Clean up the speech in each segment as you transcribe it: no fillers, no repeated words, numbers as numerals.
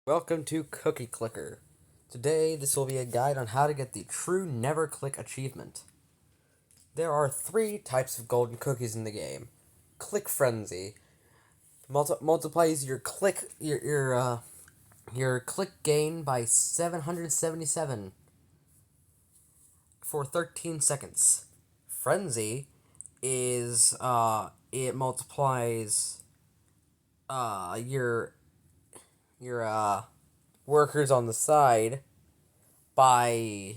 Welcome to Cookie Clicker. Today, this will be a guide on how to get the true Neverclick achievement. There are three types of golden cookies in the game. Click Frenzy multiplies your click gain by 777 for 13 seconds. Frenzy is it multiplies your workers on the side by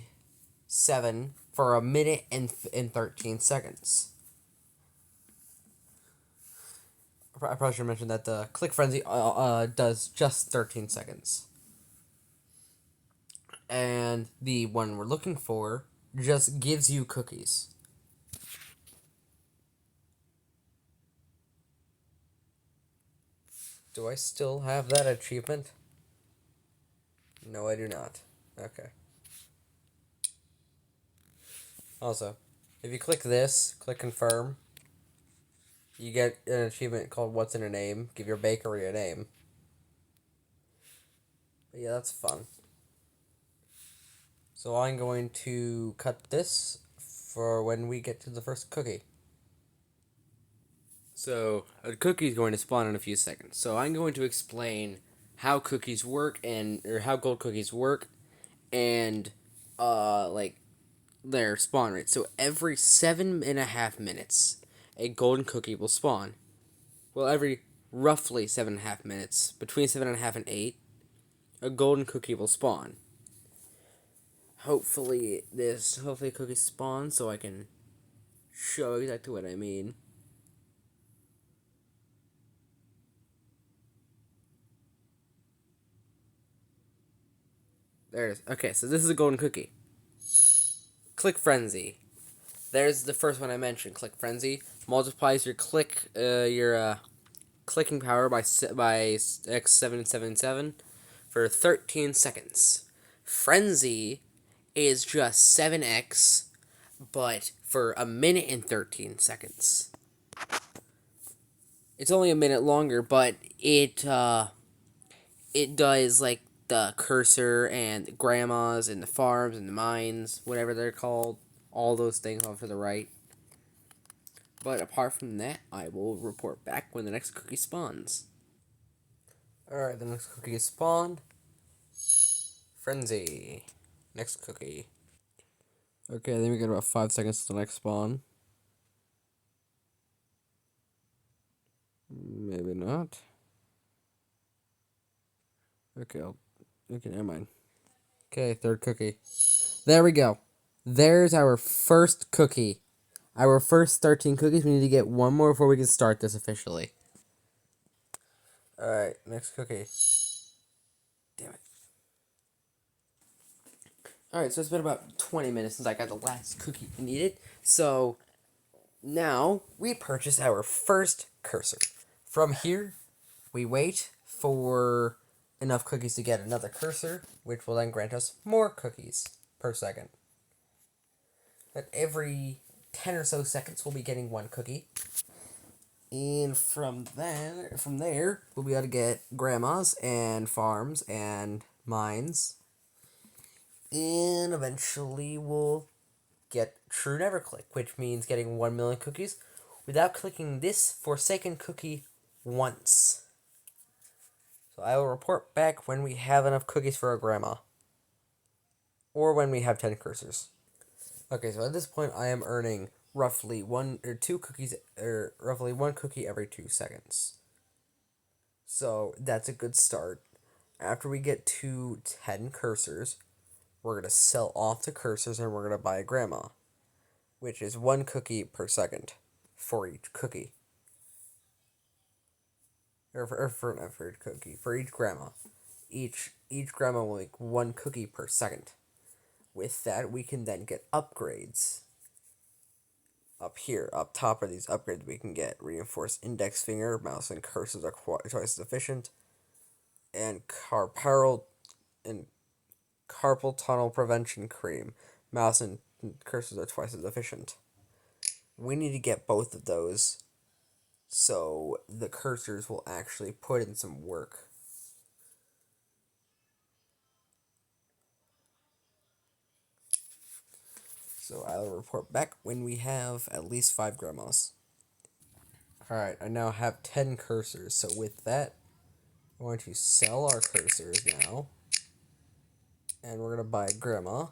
7 for a minute and 13 seconds. I probably should mention that the Click Frenzy does just 13 seconds. And the one we're looking for just gives you cookies. Do I still have that achievement? No, I do not. Okay. Also, if you click this, click confirm, you get an achievement called What's in a Name. Give your bakery a name. But yeah, that's fun. So I'm going to cut this for when we get to the first cookie. So a cookie is going to spawn in a few seconds. So I'm going to explain how cookies work or how gold cookies work and like their spawn rate. So every 7.5 minutes, a golden cookie will spawn. Well, every roughly 7.5 minutes, between 7.5 and 8, a golden cookie will spawn. Hopefully a cookie spawns so I can show exactly what I mean. There it is. Okay, so this is a golden cookie. Click Frenzy. There's the first one I mentioned. Click Frenzy multiplies your clicking power by x777 for 13 seconds. Frenzy is just 7x, but for a minute and 13 seconds. It's only a minute longer, but it does like the cursor and the grandmas and the farms and the mines, whatever they're called, all those things off to the right. But apart from that, I will report back when the next cookie spawns. Alright, the next cookie is spawned. Frenzy. Next cookie. Okay, then we get about 5 seconds to the next spawn. Maybe not. Okay, never mind. Okay, third cookie. There we go. There's our first cookie. Our first 13 cookies. We need to get one more before we can start this officially. Alright, next cookie. Damn it. Alright, so it's been about 20 minutes since I got the last cookie I needed. So, now we purchase our first cursor. From here, we wait for enough cookies to get another cursor, which will then grant us more cookies per second. But every 10 or so seconds, we'll be getting one cookie. And from there, we'll be able to get grandmas and farms and mines. And eventually, we'll get true Neverclick, which means getting 1 million cookies without clicking this Forsaken cookie once. So I will report back when we have enough cookies for our grandma. Or when we have 10 cursors. Okay, so at this point I am earning roughly one cookie every 2 seconds. So that's a good start. After we get to 10 cursors, we're going to sell off the cursors and we're going to buy a grandma, which is 1 cookie per second for each cookie. Not for each cookie, for each grandma. Each grandma will make 1 cookie per second. With that, we can then get upgrades. Up here, up top are these upgrades we can get. Reinforced index finger, mouse and cursors are twice as efficient. And carpal tunnel prevention cream. Mouse and cursors are twice as efficient. We need to get both of those so the cursors will actually put in some work. So I'll report back when we have at least 5 grandmas. Alright, I now have 10 cursors. So with that, we're going to sell our cursors now. And we're going to buy grandma.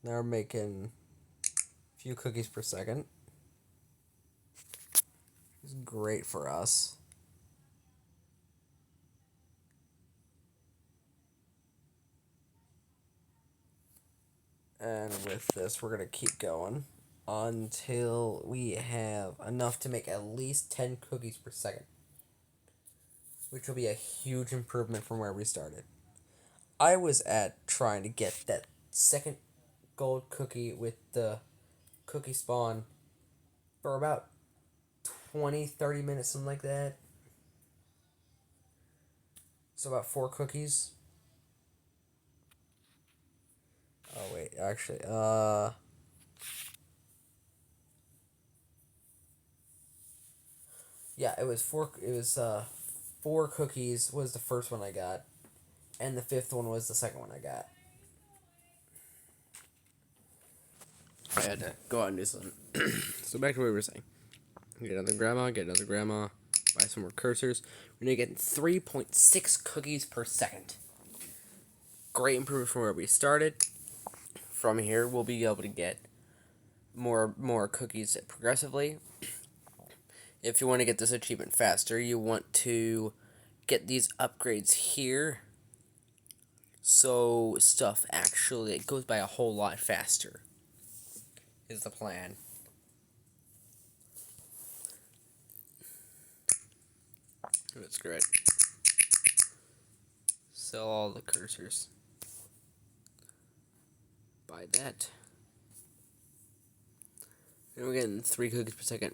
Now we're making a few cookies per second. It's great for us. And with this, we're going to keep going until we have enough to make at least 10 cookies per second, which will be a huge improvement from where we started. I was at trying to get that second gold cookie with the cookie spawn for about 20-30 minutes, something like that. So about 4 cookies. Oh wait, actually, yeah, it was 4 cookies was the first one I got, and the 5th one was the second one I got. I had to go out and do something. So back to what we were saying. Get another grandma, buy some more cursors. We're gonna get 3.6 cookies per second. Great improvement from where we started. From here, we'll be able to get more cookies progressively. If you want to get this achievement faster, you want to get these upgrades here. So stuff actually it goes by a whole lot faster. Is the plan. That's great. Sell all the cursors. Buy that. And we're getting 3 cookies per second.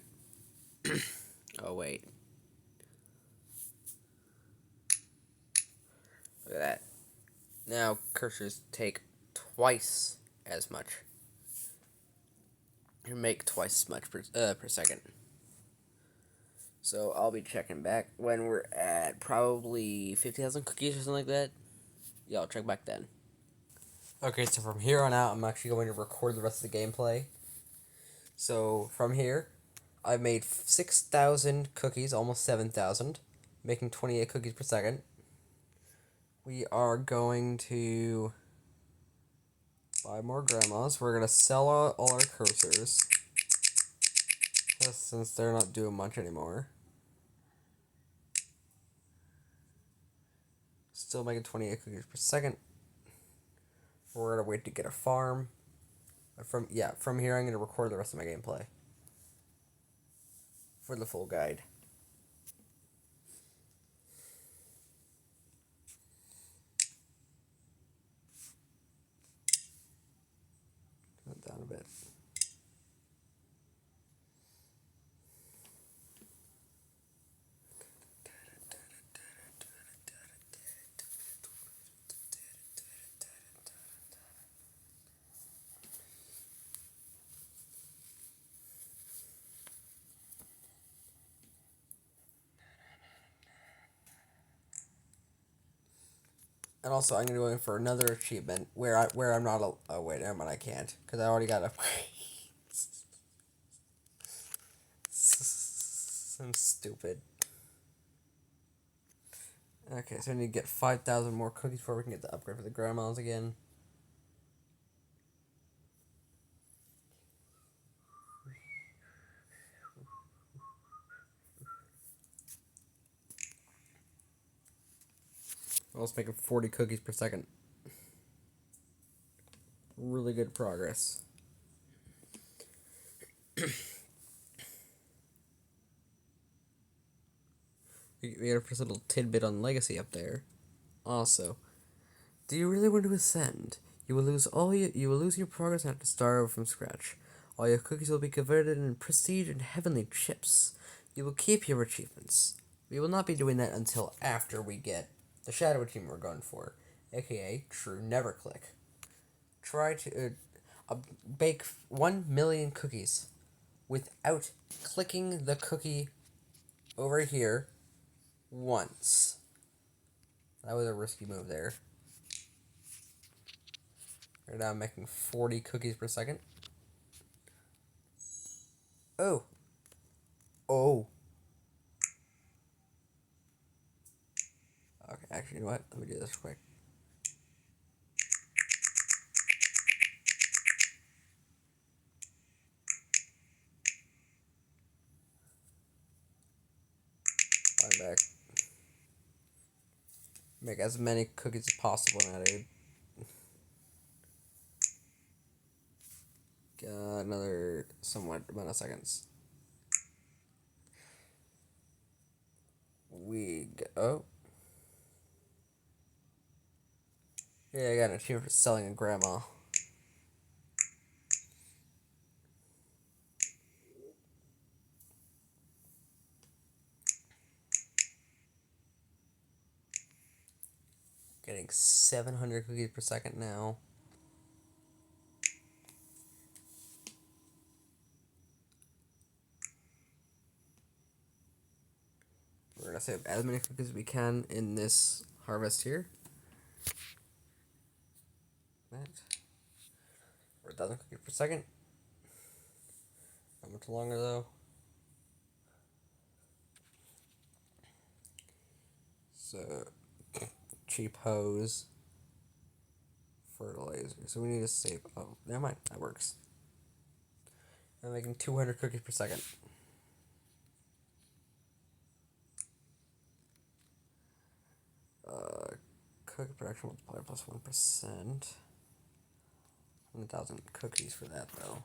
Oh, wait. Look at that. Now, cursors take twice as much. And make twice as much per second. So, I'll be checking back when we're at probably 50,000 cookies or something like that. Yeah, I'll check back then. Okay, so from here on out, I'm actually going to record the rest of the gameplay. So, from here, I've made 6,000 cookies, almost 7,000, making 28 cookies per second. We are going to buy more grandmas. We're going to sell all our cursors, since they're not doing much anymore. Still making 28 cookies per second. We're going to wait to get a farm. From here I'm going to record the rest of my gameplay for the full guide. Turn it down a bit. And also, I'm gonna go in for another achievement where I'm not a. Oh wait, never mind. I can't because I already got a. I'm stupid. Okay, so I need to get 5,000 more cookies before we can get the upgrade for the grandmas again. I was making 40 cookies per second. Really good progress. We got a first little tidbit on legacy up there. Also, do you really want to ascend? You will lose your progress and have to start over from scratch. All your cookies will be converted into prestige and heavenly chips. You will keep your achievements. We will not be doing that until after we get the shadow achievement we're going for, aka True Neverclick. Try to bake 1 million cookies without clicking the cookie over here once. That was a risky move there. Right now I'm making 40 cookies per second. Oh. Oh. Okay, actually, you know what? Let me do this quick. I'm back. Make as many cookies as possible now, dude. Another somewhat amount of seconds. Oh. Yeah, I got an achievement for selling a grandma. Getting 700 cookies per second now. We're gonna save as many cookies as we can in this harvest here. That. We're 1,000 cookies per second. How much longer though? So, cheap hose. Fertilizer. So we need to save. Oh, never mind. That works. I'm making 200 cookies per second. Cookie production multiplier plus 1%. 1,000 cookies for that though.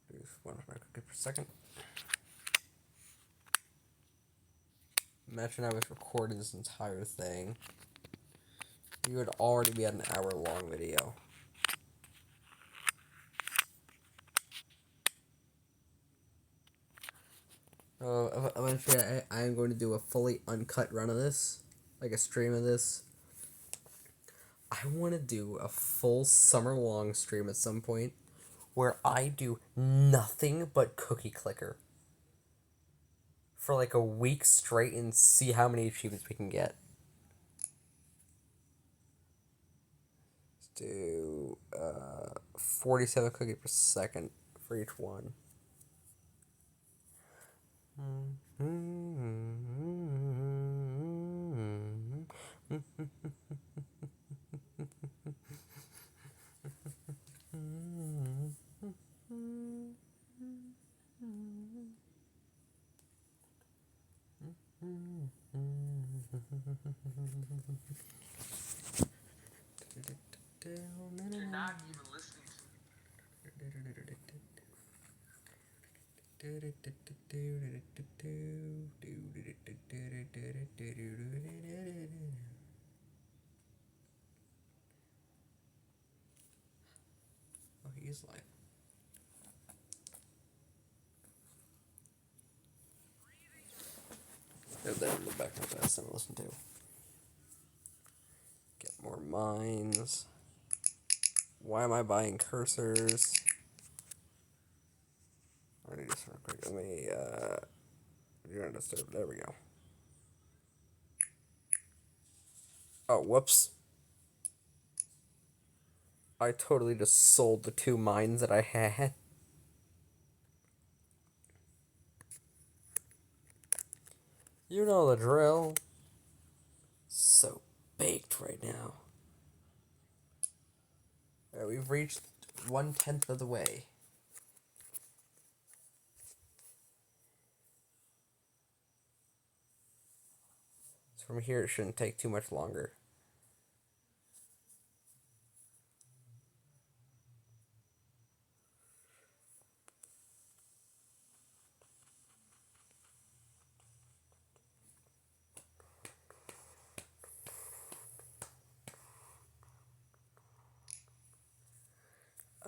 Produce 100 cookies per second. Imagine I was recording this entire thing. You would already be at an hour-long video. Eventually, I am going to do a fully uncut run of this, like a stream of this. I want to do a full summer-long stream at some point where I do nothing but cookie clicker for like a week straight and see how many achievements we can get. Let's do 47 cookies per second for each one. You're not even listening Oh, he's like. Then go back to the best and listen to. Get more mines. Why am I buying cursors? I need this real quick. Let me, do not disturb. There we go. Oh, whoops. I totally just sold the 2 mines that I had. You know the drill. So baked right now. Alright, we've reached 1/10 of the way. So from here, it shouldn't take too much longer.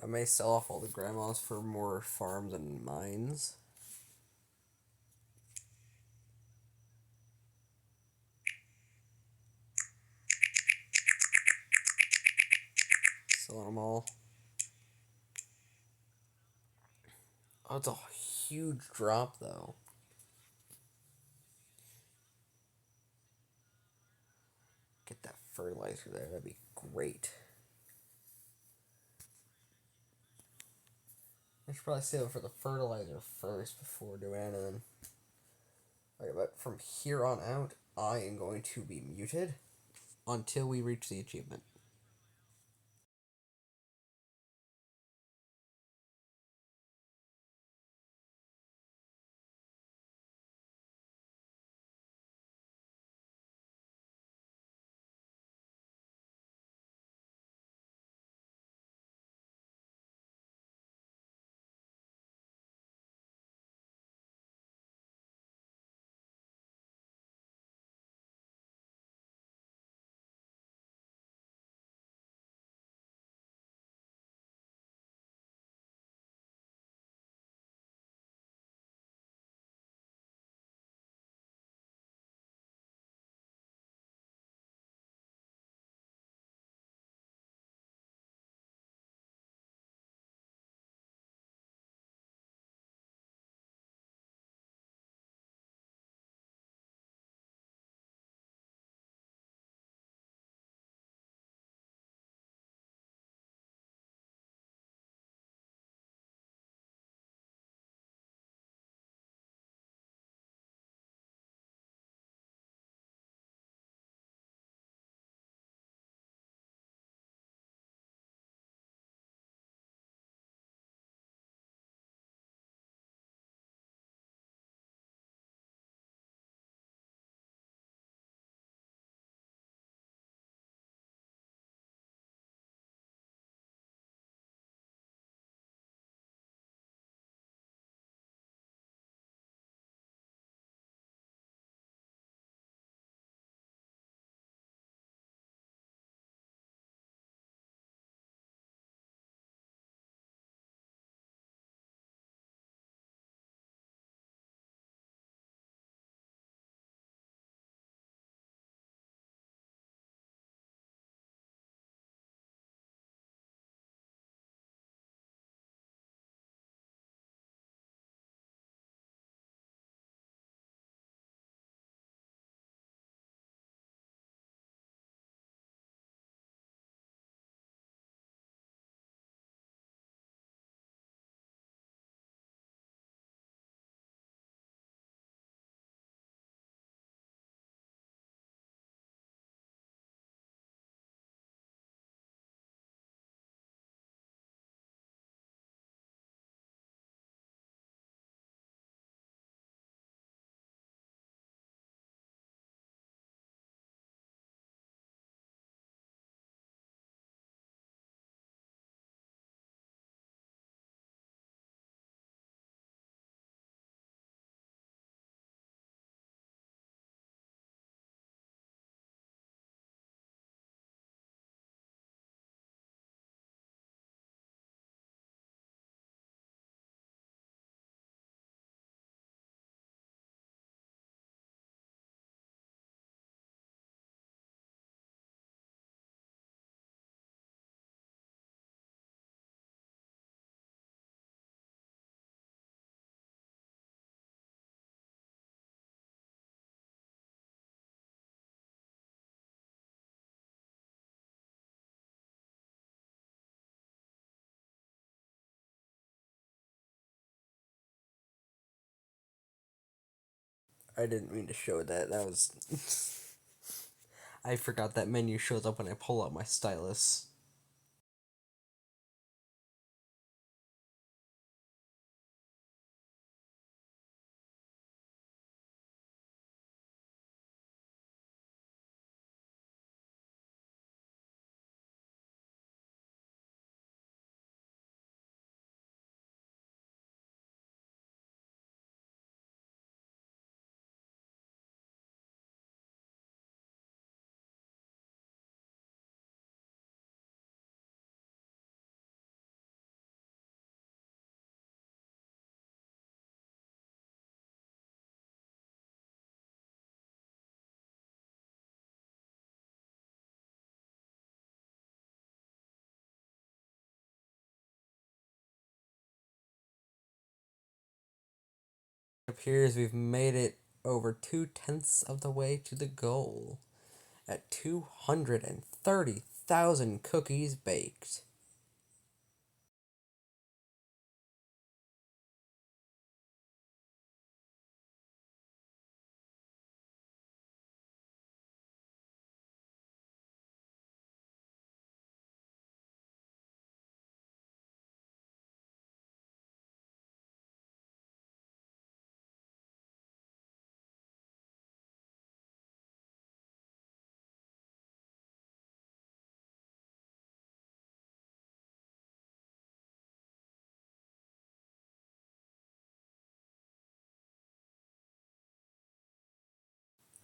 I may sell off all the grandmas for more farms and mines. Selling them all. Oh, it's a huge drop, though. Get that fertilizer there. That'd be great. I should probably save it for the fertilizer first before doing anything. Okay, but from here on out, I am going to be muted until we reach the achievement. I didn't mean to show that. That was. I forgot that menu shows up when I pull out my stylus. It appears we've made it over 2/10 of the way to the goal at 230,000 cookies baked.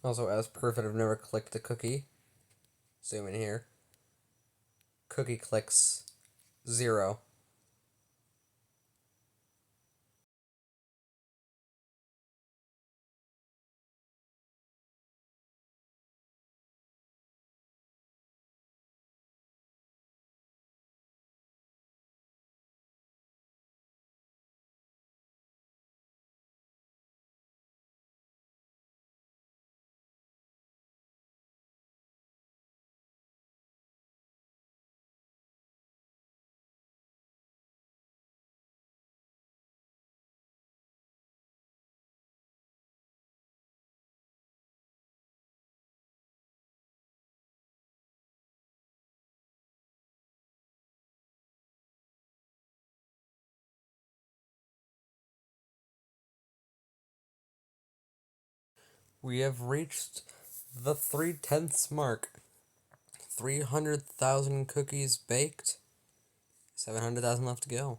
Also, as proof that I've never clicked the cookie, zoom in here. Cookie clicks 0. We have reached the 3/10ths mark. 300,000 cookies baked. 700,000 left to go.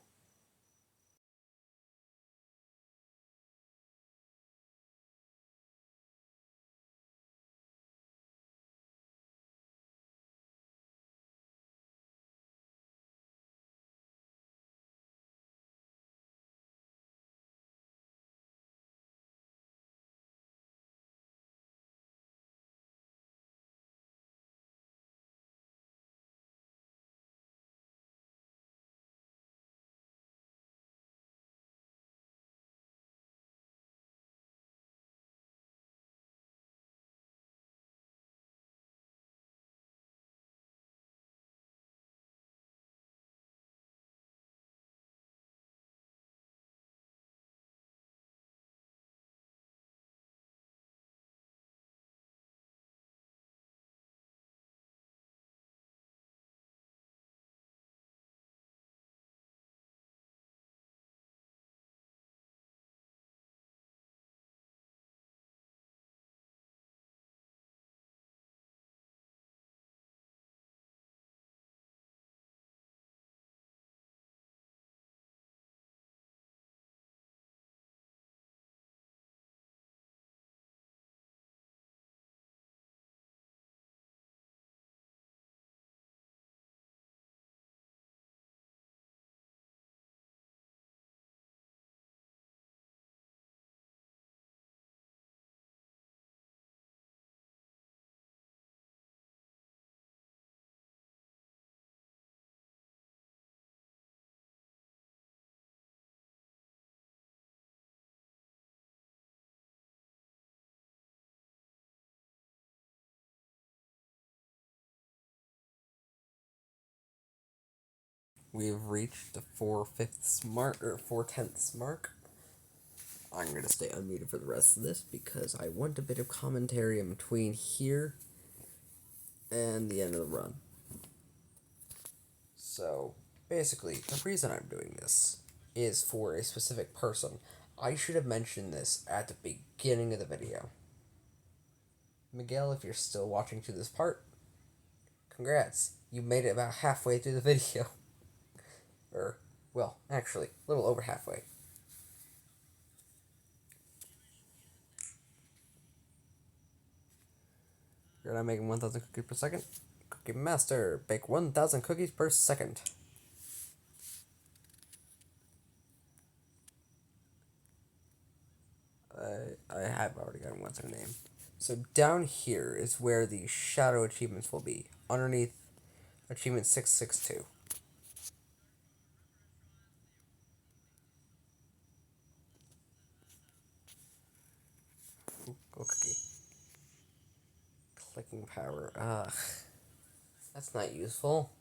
We've reached the 4/5ths mark, or 4/10ths mark. I'm going to stay unmuted for the rest of this because I want a bit of commentary in between here and the end of the run. So, basically, the reason I'm doing this is for a specific person. I should have mentioned this at the beginning of the video. Miguel, if you're still watching to this part, congrats. You made it about halfway through the video. Or, well, actually, a little over halfway. You're not making 1,000 cookies per second? Cookie Master, bake 1,000 cookies per second. I have already gotten what's her name. So down here is where the shadow achievements will be, underneath achievement 662. Ooh, go cookie. Clicking power. Ugh. That's not useful.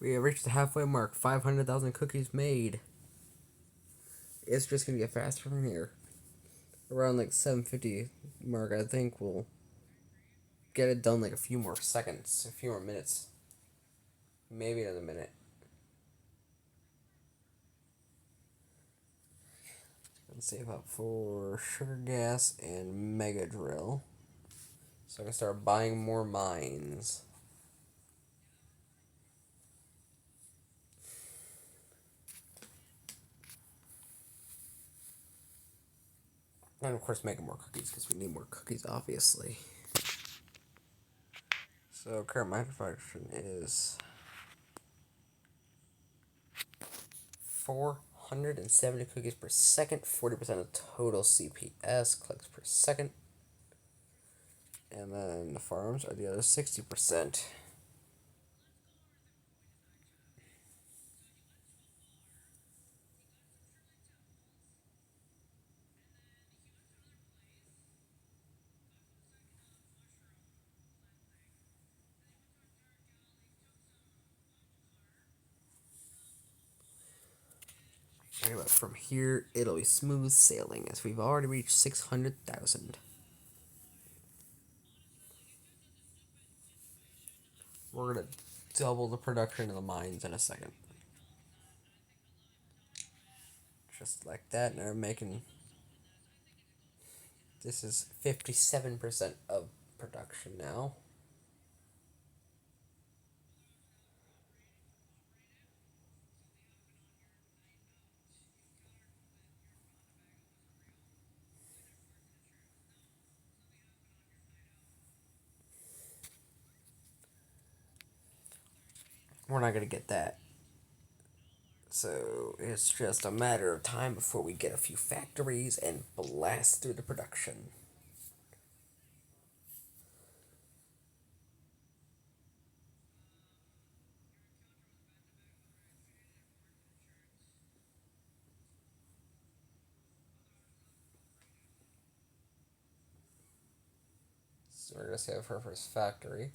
We have reached the halfway mark. 500,000 cookies made. It's just gonna get faster from here. Around like 750 mark, I think we'll get it done like a few more seconds, a few more minutes. Maybe another minute. Let's save up for sugar gas and mega drill. So I can start buying more mines. And of course making more cookies because we need more cookies, obviously. So current mine production is 470 cookies per second, 40% of total CPS, clicks per second. And then the farms are the other 60%. Anyway, from here, it'll be smooth sailing as we've already reached 600,000. We're going to double the production of the mines in a second. Just like that, and we're making... This is 57% of production now. We're not going to get that. So it's just a matter of time before we get a few factories and blast through the production. So we're going to save her first factory.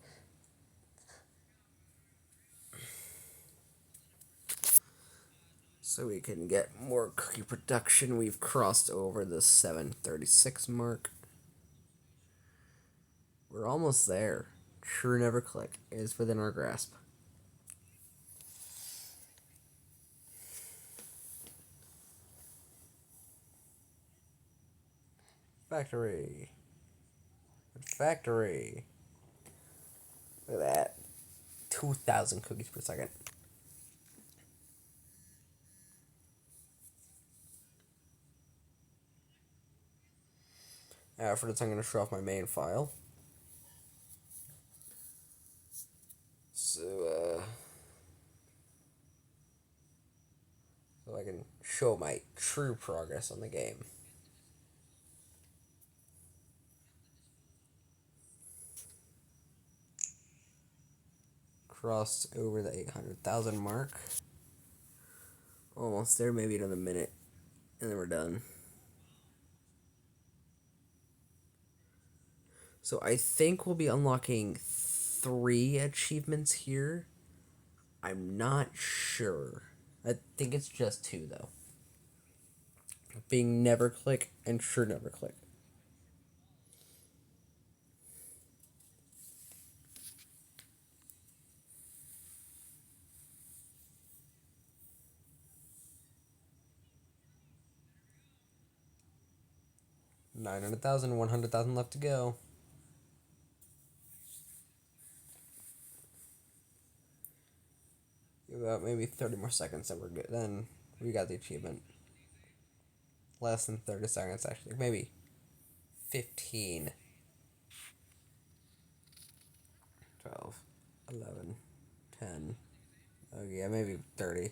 So we can get more cookie production. We've crossed over the 736 mark. We're almost there. Sure Neverclick is within our grasp. Factory. Factory. Look at that. 2,000 cookies per second. After this, I'm going to show off my main file. So I can show my true progress on the game. Crossed over the 800,000 mark. Almost there, maybe another minute, and then we're done. So I think we'll be unlocking 3 achievements here. I'm not sure. I think it's just 2 though. Being Neverclick and Sure Neverclick. $900,000, 100,000 left to go. About maybe 30 more seconds and we're good. Then we got the achievement. Less than 30 seconds actually. Maybe 15. 12. 11. 10. Oh yeah, maybe 30.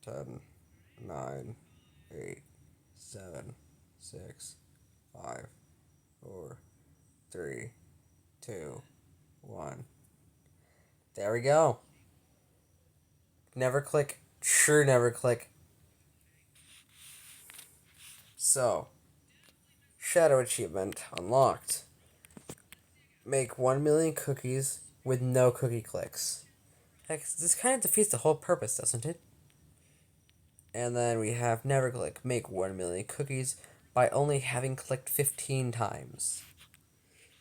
10. 9. 8. 7. 6. 5. 4. 3. 2. 1. There we go. Neverclick. Sure Neverclick. So, Shadow Achievement unlocked. Make 1 million cookies with no cookie clicks. Heck, this kind of defeats the whole purpose, doesn't it? And then we have Neverclick, make 1 million cookies by only having clicked 15 times.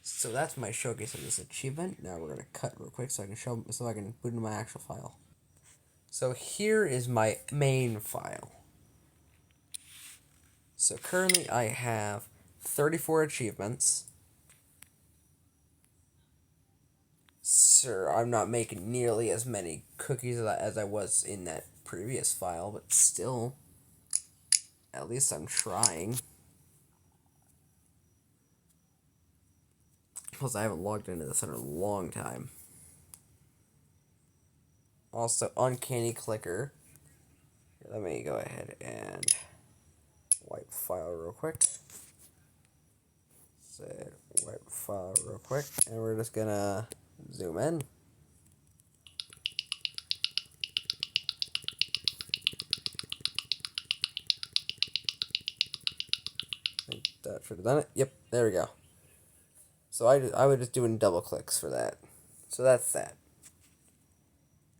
So that's my showcase of this achievement. Now we're gonna cut real quick so I can put in my actual file. So here is my main file. So currently I have 34 achievements. Sir, I'm not making nearly as many cookies as I was in that previous file, but still, at least I'm trying. Plus, I haven't logged into this in a long time. Also, Uncanny Clicker. Let me go ahead and wipe file real quick. Said wipe file real quick, and we're just gonna zoom in. I think that should have done it. Yep, there we go. So I would just doing double clicks for that. So that's that.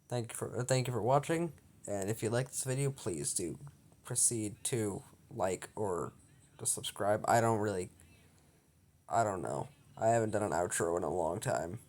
Thank you for watching, and if you like this video, please do proceed to like or to subscribe. I don't know. I haven't done an outro in a long time.